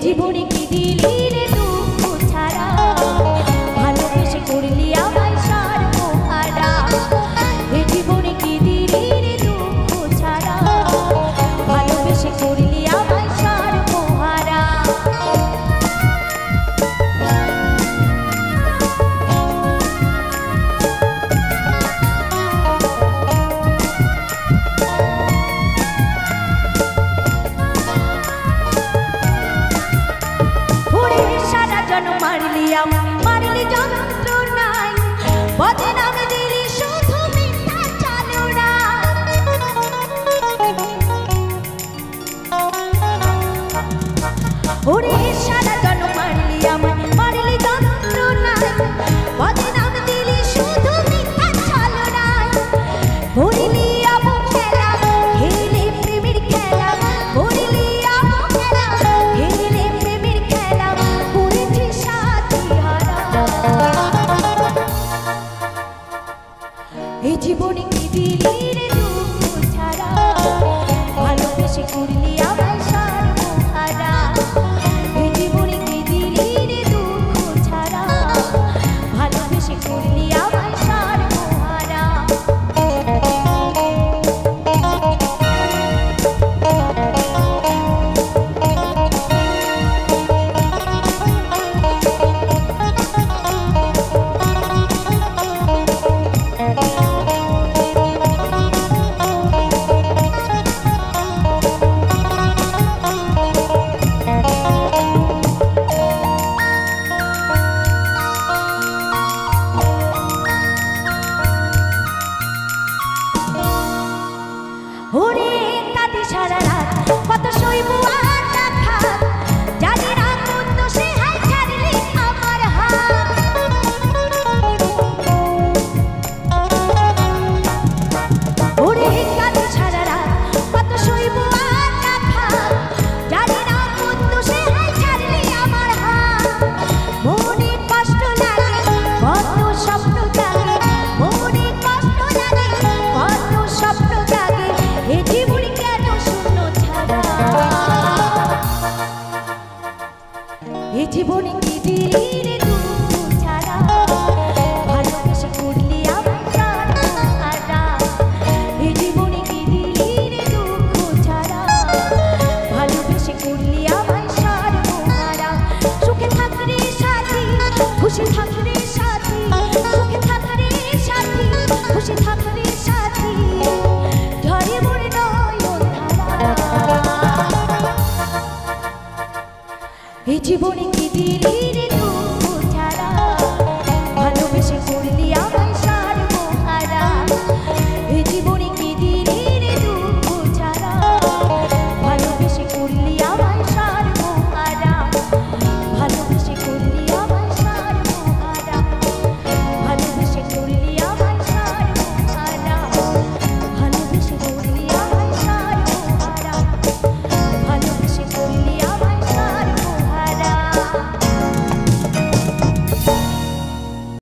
জীবনে কি দিলি রে দুঃখ ছাড়া, ভালোবেসে করলি আমায় সর্বহারা। এ জীবনে কি দিলি রে দুঃখ ছাড়া, ভালোবেসে করলি আমায় সর্বহারা। মারলি যন্ত্রণায়, বদনাম দিলি শুধু মিথ্যা চালনা। ওরে সারা জন মারলি আমায়, মারলি যন্ত্রণায়, বদনাম দিলি শুধু মিথ্যা চালনায়। করলি আমু খেলা, খেলে প্রেমের খেলা, করলি আমু খেলা, খেলে প্রেমের খেলা, করেছিস এই জীবনে কি দিলি রে দুঃখ ছাড়া, ভালোবেসে করলি আমায় সর্বহারা। এই জীবনে কি দিলি রে দুঃখ ছাড়া, ভালোবেসে করলি আমায় সর্বহারা। ওরে কাঁদি সারা রাত, কত সইব আর দেখা, জানি না কোন দোষে হাই ছাড়লি আমার হাত। ওরে কাঁদি সারা রাত, কত সইব আর দেখা, জানি না কোন দোষে হাই ছাড়লি আমার হাত। মনে কষ্ট লাগে, কত স্বপ্ন জাগে, মনে কষ্ট লাগে, কত স্বপ্ন জাগে, এ জীবন কেন শূন্য ছাড়া। এ জীবনে কি দিলি রে দুঃখ ছাড়া, ভালোবেসে করলি আমায় সর্বহারা। এ জীবনে কি দিলি রে দুঃখ ছাড়া, ভালোবেসে করলি আমায় সর্বহারা। সুখে থাক রে সাথী, খুশি থাক রে সাথী, সুখে থাক রে সাথী, খুশি থাক রে সাথী, ঝরে মোর নয়ন ধারা। এই জীবনে কি দিলি রে